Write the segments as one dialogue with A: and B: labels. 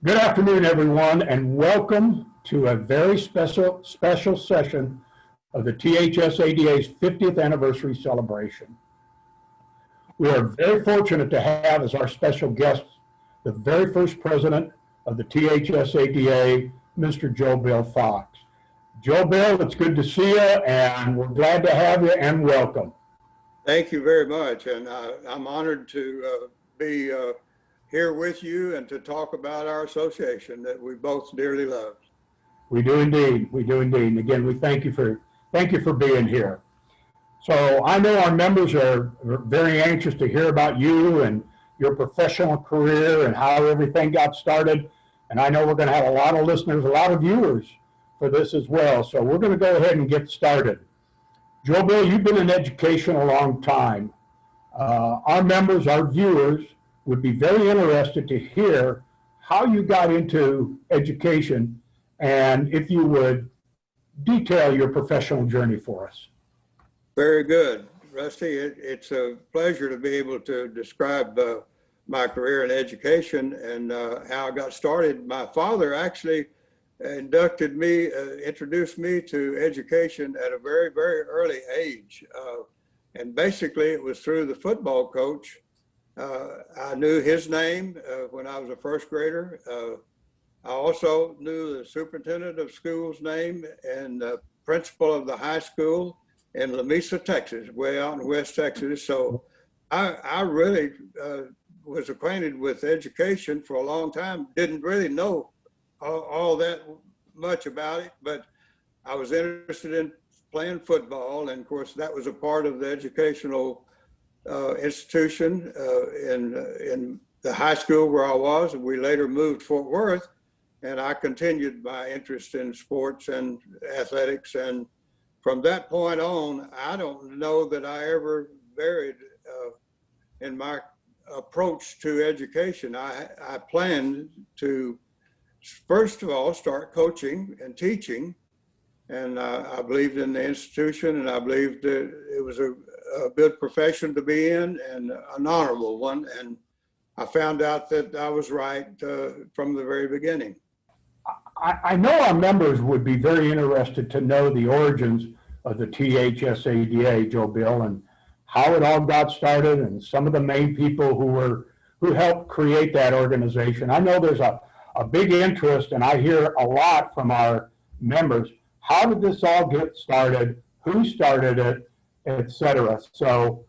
A: Good afternoon, everyone, and welcome to a very special session of the THSADA's 50th anniversary celebration. We are very fortunate to have as our special guest the very first president of the THSADA, Mr. Joe Bill Fox. Joe Bill, it's good to see you, and we're glad to have you, and welcome.
B: Thank you very much, and I'm honored to be here with you and to talk about our association that we both dearly love.
A: We do indeed. We do indeed. And again, we thank you for being here. So I know our members are very anxious to hear about you and your professional career and how everything got started. And I know we're going to have a lot of listeners, a lot of viewers for this as well. So we're going to go ahead and get started. Joe Bill, you've been in education a long time. Our members, our viewers, would be very interested to hear how you got into education and if you would detail your professional journey for us.
B: Very good, Rusty. It's a pleasure to be able to describe my career in education and how I got started. My father actually introduced me to education at a very, very early age. And basically it was through the football coach. I knew his name when I was a first grader. I also knew the superintendent of schools' name and the principal of the high school in La Mesa, Texas, way out in West Texas. So I really was acquainted with education for a long time. Didn't really know all that much about it, but I was interested in playing football. And of course, that was a part of the educational institution in the high school where I was. And we later moved to Fort Worth, and I continued my interest in sports and athletics. And from that point on, I don't know that I ever varied in my approach to education. I planned to, first of all, start coaching and teaching. And I believed in the institution, and I believed that it was a good profession to be in and an honorable one. And I found out that I was right from the very beginning.
A: I know our members would be very interested to know the origins of the THSADA, Joe Bill, and how it all got started and some of the main people who helped create that organization. I know there's a big interest, and I hear a lot from our members. How did this all get started? Who started it, etc.? So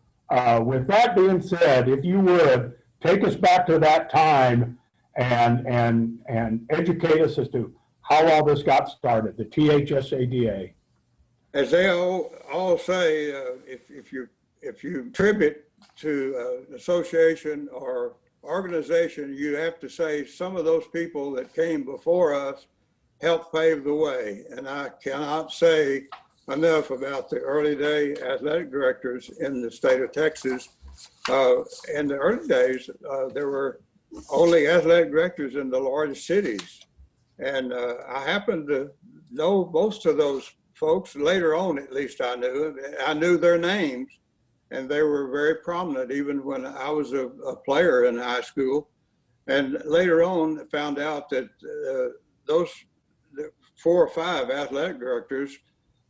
A: with that being said, if you would take us back to that time and educate us as to how all this got started, the THSADA.
B: As they all say, if you attribute to an association or organization, you have to say some of those people that came before us helped pave the way. And I cannot say enough about the early day athletic directors in the state of Texas. In the early days, there were only athletic directors in the largest cities. And I happened to know most of those folks. Later on, at least I knew their names, and they were very prominent even when I was a player in high school. And later on, found out that those 4 or 5 athletic directors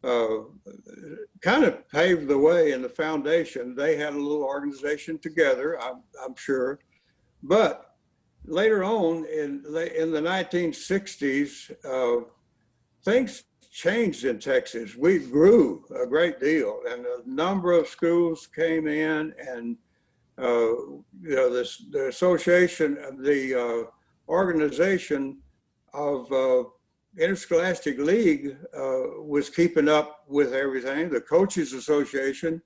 B: kind of paved the way in the foundation. They had a little organization together, I'm sure. But later on in the 1960s, things changed in Texas. We grew a great deal, and a number of schools came in, and the association, the organization of Interscholastic League was keeping up with everything. The Coaches Association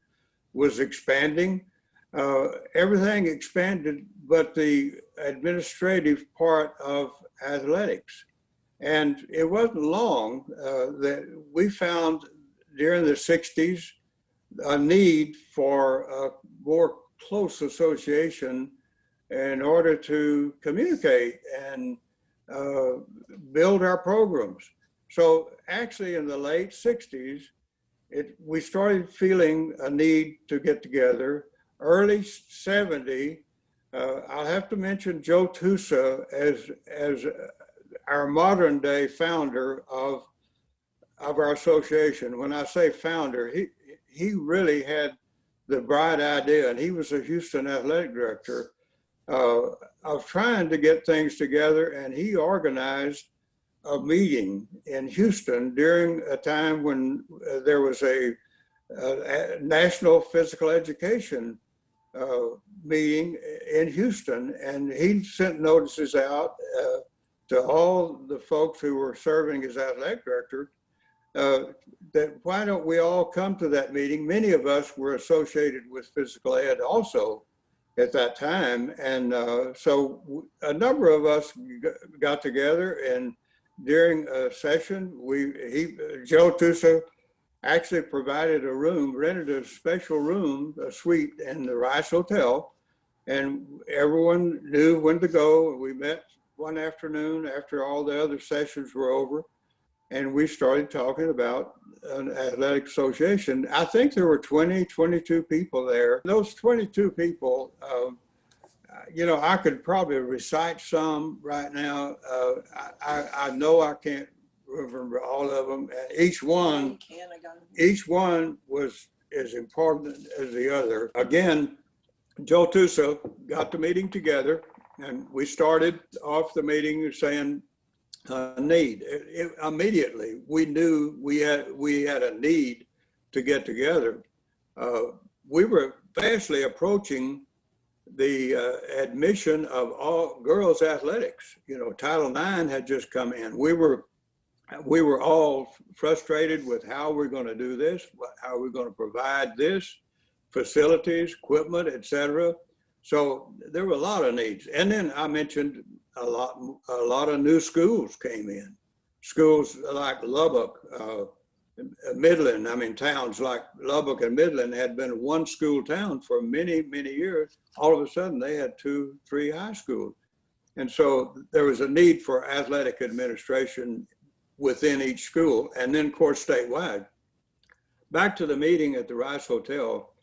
B: was expanding. Everything expanded, but the administrative part of athletics. And it wasn't long that we found during the 60s a need for a more close association in order to communicate and build our programs. So actually in the late 60s, we started feeling a need to get together. Early 70, I'll have to mention Joe Tusa as our modern day founder of our association. When I say founder, he really had the bright idea, and he was a Houston athletic director, of trying to get things together, and he organized a meeting in Houston during a time when there was a national physical education meeting in Houston, and he sent notices out to all the folks who were serving as athletic director that why don't we all come to that meeting? Many of us were associated with physical ed also at that time, and so a number of us got together, and during a session, Joe Tusa actually provided a room, rented a special room, a suite in the Rice Hotel, and everyone knew when to go. We met one afternoon after all the other sessions were over, and we started talking about an athletic association. I think there were 22 people there. Those 22 people, you know, I could probably recite some right now. I know I can't remember all of them. Each one was as important as the other. Again, Joe Tusa got the meeting together, and we started off the meeting saying need. Immediately, we knew we had a need to get together. We were fastly approaching the admission of all girls athletics. You know, Title IX had just come in. We were all frustrated with how we're going to do this, how we're going to provide this, facilities, equipment, etc. So there were a lot of needs. And then I mentioned a lot of new schools came in. Schools like Lubbock, Midland. I mean, towns like Lubbock and Midland had been one school town for many, many years. All of a sudden, they had 2, 3 high schools. And so there was a need for athletic administration within each school, and then, of course, statewide. Back to the meeting at the Rice Hotel,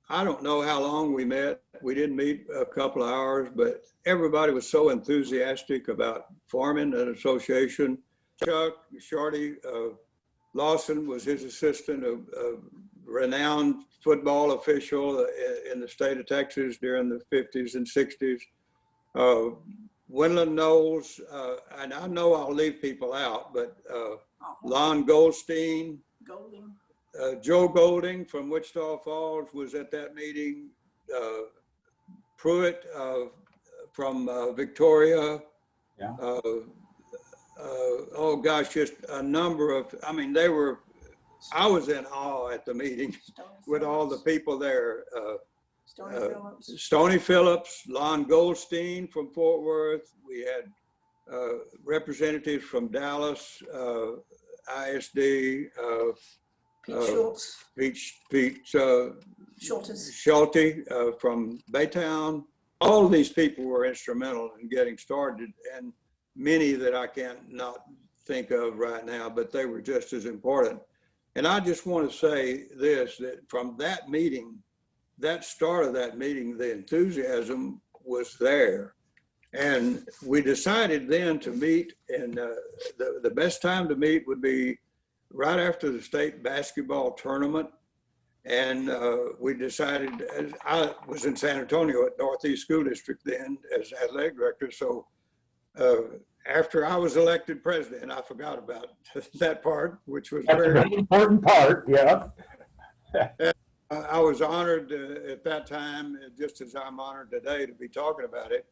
B: I don't know how long we met. We didn't meet a couple of hours, but everybody was so enthusiastic about forming an association. Chuck Shorty Lawson was his assistant, a renowned football official in the state of Texas during the 50s and 60s. Wendland Knowles, and I know I'll leave people out, but Lon Goldstein, Joe Golding from Wichita Falls was at that meeting. Pruitt from Victoria.
A: Yeah.
B: Oh gosh, just a number of, I mean, I was in awe at the meeting with all the people there. Stony Phillips, Lon Goldstein from Fort Worth. We had representatives from Dallas, ISD, Pete Schulte from Baytown. All of these people were instrumental in getting started, and many that I can't not think of right now, but they were just as important. And I just want to say this, that from that meeting, that start of that meeting, the enthusiasm was there. And we decided then to meet, and the best time to meet would be right after the state basketball tournament. And we decided, as I was in San Antonio at Northeast School District then as athletic director. So after I was elected president, I forgot about that part, which was
A: That's a very important part, yeah.
B: I was honored at that time, just as I'm honored today to be talking about it.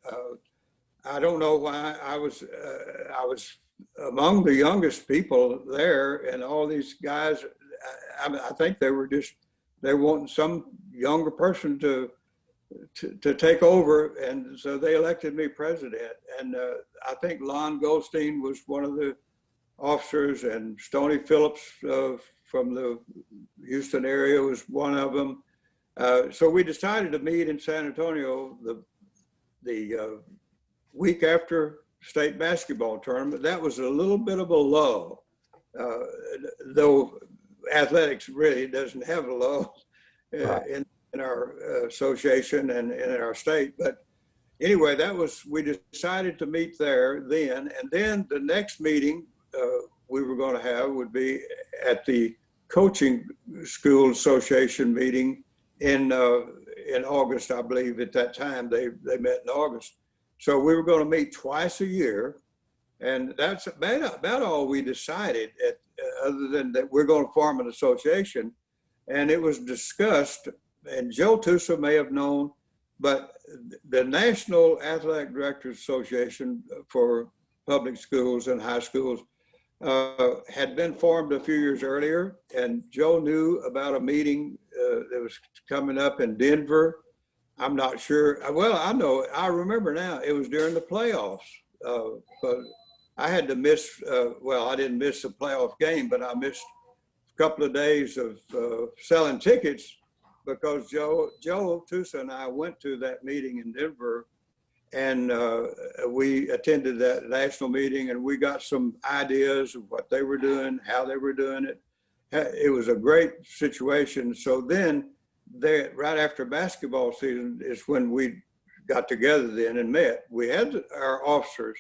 B: I don't know why I was among the youngest people there, and all these guys, I think they wanted some younger person to take over, and so they elected me president. And I think Lon Goldstein was one of the officers, and Stony Phillips from the Houston area was one of them. So we decided to meet in San Antonio the week after state basketball tournament. That was a little bit of a lull, though athletics really doesn't have a lull in our association and in our state. But anyway, we decided to meet there then. And then the next meeting we were going to have would be at the Coaching School Association meeting in August, I believe. At that time, they met in August. So we were going to meet twice a year. And that's about all we decided, other than that we're going to form an association. And it was discussed, and Joe THSADA may have known, but the National Athletic Directors Association for public schools and high schools had been formed a few years earlier, and Joe knew about a meeting that was coming up in Denver. I'm not sure. Well, I remember now. It was during the playoffs. But I had to miss, well, I didn't miss a playoff game, but I missed a couple of days of selling tickets because Joe THSADA and I went to that meeting in Denver, and we attended that national meeting, and we got some ideas of what they were doing, how they were doing it. It was a great situation. So then right after basketball season is when we got together then and met. We had our officers,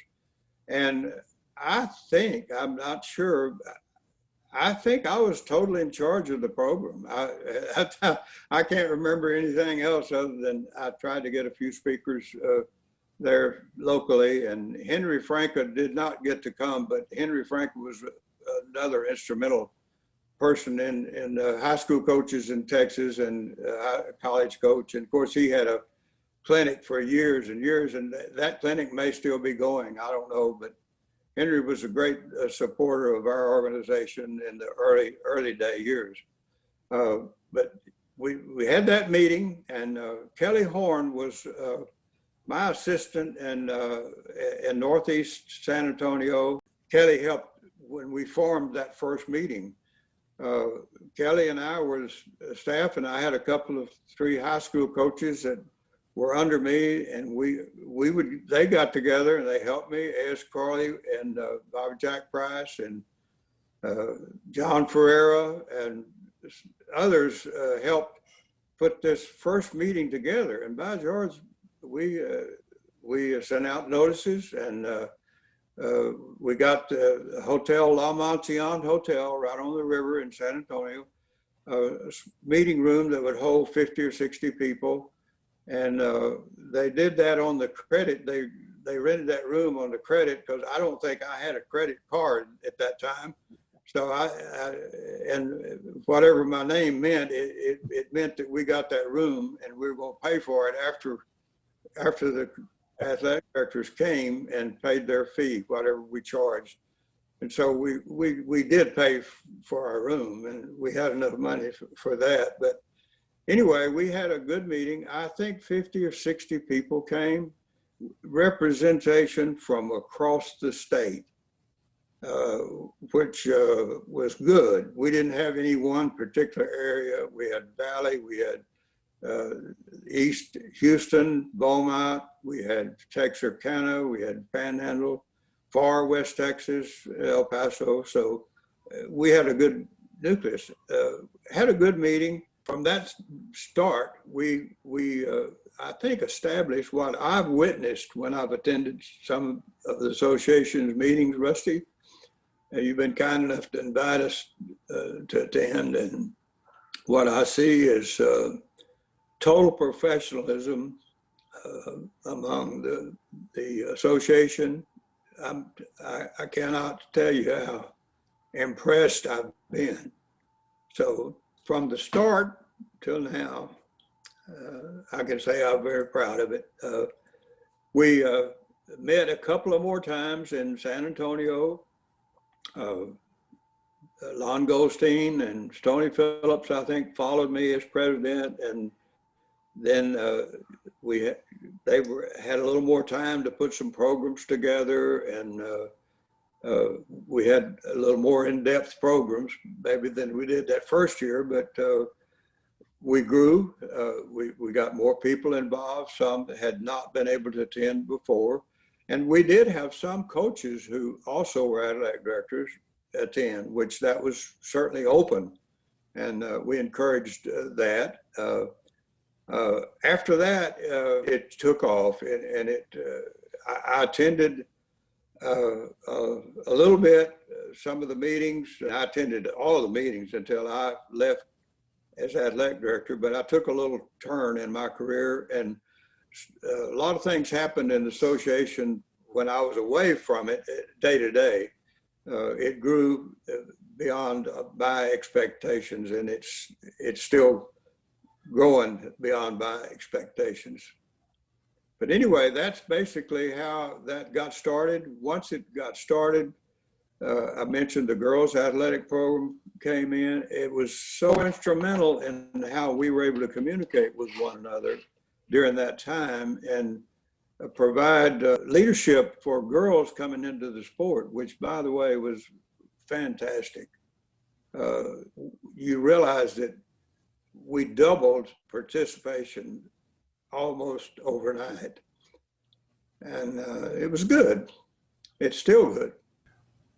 B: and I'm not sure, I think I was totally in charge of the program. I can't remember anything else other than I tried to get a few speakers there locally, and Henry Franca did not get to come, but Henry Franca was another instrumental person in high school coaches in Texas and college coach. And of course, he had a clinic for years and years, and that clinic may still be going. I don't know, but Henry was a great supporter of our organization in the early day years. But we had that meeting, and Kelly Horn was my assistant in Northeast San Antonio. Kelly helped when we formed that first meeting. Kelly and I were staff, and I had a couple of 3 high school coaches that were under me, and they got together and they helped me. A.S. Carley and Bobby Jack Price and John Ferreira and others helped put this first meeting together. And by George, we sent out notices, and we got the Hotel La Montion Hotel right on the river in San Antonio, a meeting room that would hold 50 or 60 people. And they did that on the credit. They rented that room on the credit because I don't think I had a credit card at that time. So and whatever my name meant, it meant that we got that room, and we were going to pay for it after the athletic directors came and paid their fee, whatever we charged. And so we did pay for our room, and we had enough money for that. But anyway, we had a good meeting. I think 50 or 60 people came, representation from across the state, which was good. We didn't have any one particular area. We had Valley, we had East Houston, Beaumont, we had Texarkana, we had Panhandle, far West Texas, El Paso. So we had a good nucleus, had a good meeting. From that start, we I think established what I've witnessed when I've attended some of the association's meetings. Rusty, you've been kind enough to invite us to attend, and what I see is total professionalism among the association. I cannot tell you how impressed I've been. So from the start till now, I can say I'm very proud of it. We met a couple of more times in San Antonio. Lon Goldstein and Stony Phillips, I think, followed me as president, and then they had a little more time to put some programs together, and we had a little more in-depth programs maybe than we did that first year, but we grew. We got more people involved. Some had not been able to attend before, and we did have some coaches who also were athletic directors attend, which that was certainly open, and we encouraged that. After that, it took off, and I attended a little bit some of the meetings. I attended all the meetings until I left as athletic director, but I took a little turn in my career, and a lot of things happened in the association when I was away from it day to day. It grew beyond my expectations, and it's still growing beyond my expectations. But anyway, that's basically how that got started. Once it got started, I mentioned the girls' athletic program came in. It was so instrumental in how we were able to communicate with one another during that time and provide leadership for girls coming into the sport, which, by the way, was fantastic. You realize that we doubled participation almost overnight. And it was good. It's still good.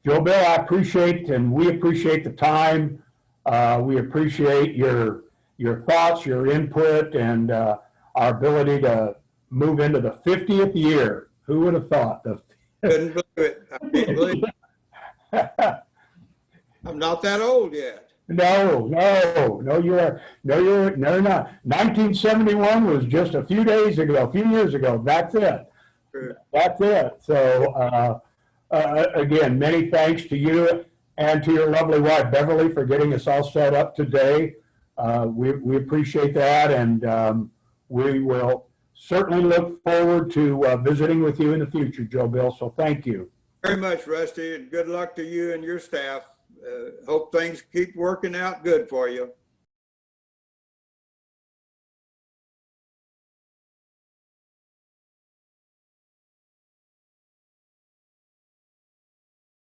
A: Joe Bill, I appreciate, and we appreciate the time. We appreciate your thoughts, your input, and our ability to move into the 50th year. Who would have thought?
B: Couldn't believe it. I can't believe it. I'm not that old yet.
A: No, you're not. 1971 was just a few days ago, a few years ago. That's it.
B: True.
A: That's it. So, again, many thanks to you and to your lovely wife, Beverly, for getting us all set up today. We appreciate that, and we will certainly look forward to visiting with you in the future, Joe Bill. So thank you.
B: Very much, Rusty, and good luck to you and your staff. Hope things keep working out good for you.